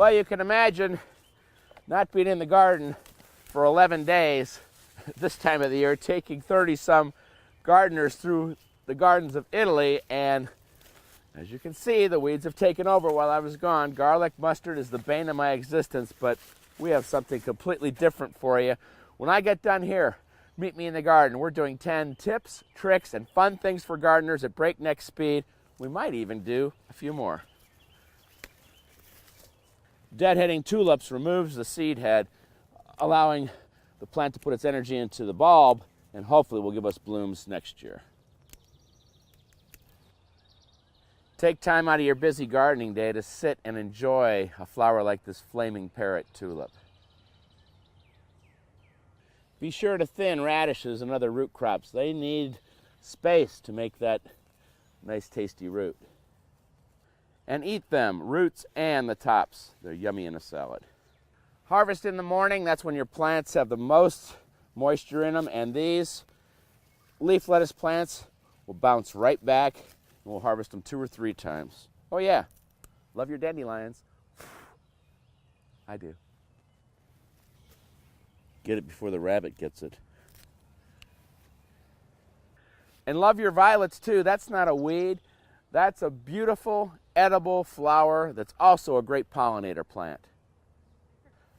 Well, you can imagine not being in the garden for 11 days this time of the year, taking 30-some gardeners through the gardens of Italy, and as you can see, the weeds have taken over while I was gone. Garlic mustard is the bane of my existence, but we have something completely different for you. When I get done here, meet me in the garden. We're doing 10 tips, tricks, and fun things for gardeners at breakneck speed. We might even do a few more. Deadheading tulips removes the seed head, allowing the plant to put its energy into the bulb, and hopefully will give us blooms next year. Take time out of your busy gardening day to sit and enjoy a flower like this flaming parrot tulip. Be sure to thin radishes and other root crops. They need space to make that nice tasty root. And eat them, roots and the tops. They're yummy in a salad. Harvest in the morning, that's when your plants have the most moisture in them, and these leaf lettuce plants will bounce right back, and we'll harvest them 2 or 3 times. Oh yeah, love your dandelions. I do. Get it before the rabbit gets it. And love your violets too. That's not a weed. That's a beautiful, edible flower that's also a great pollinator plant.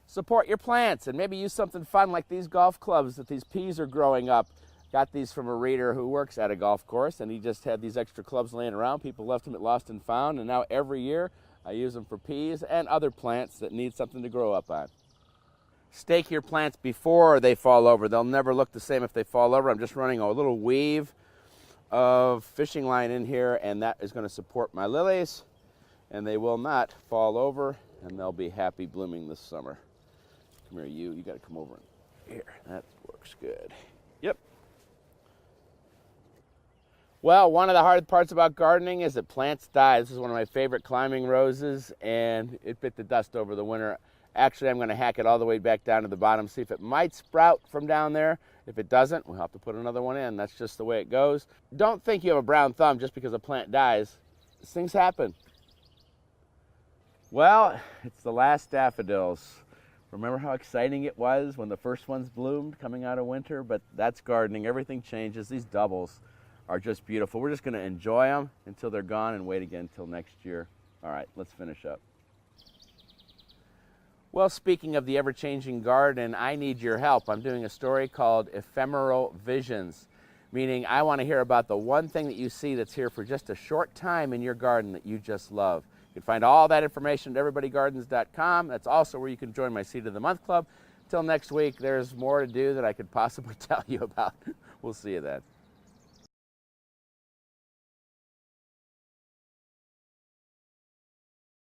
Support your plants and maybe use something fun like these golf clubs that these peas are growing up. Got these from a reader who works at a golf course, and he just had these extra clubs laying around. People left them at Lost and Found, and now every year I use them for peas and other plants that need something to grow up on. Stake your plants before they fall over. They'll never look the same if they fall over. I'm just running a little weave of fishing line in here, and that is going to support my lilies, and they will not fall over, and they'll be happy blooming this summer. Come here, you got to come over here. That works good. Yep. Well, one of the hard parts about gardening is that plants die. This is one of my favorite climbing roses, and it bit the dust over the winter. Actually, I'm going to hack it all the way back down to the bottom, see if it might sprout from down there. If it doesn't, we'll have to put another one in. That's just the way it goes. Don't think you have a brown thumb just because a plant dies. These things happen. Well, it's the last daffodils. Remember how exciting it was when the first ones bloomed coming out of winter? But that's gardening. Everything changes. These doubles are just beautiful. We're just going to enjoy them until they're gone and wait again until next year. All right, let's finish up. Well, speaking of the ever-changing garden, I need your help. I'm doing a story called Ephemeral Visions, meaning I want to hear about the one thing that you see that's here for just a short time in your garden that you just love. You can find all that information at everybodygardens.com. That's also where you can join my Seed of the Month Club. Till next week, there's more to do that I could possibly tell you about. We'll see you then.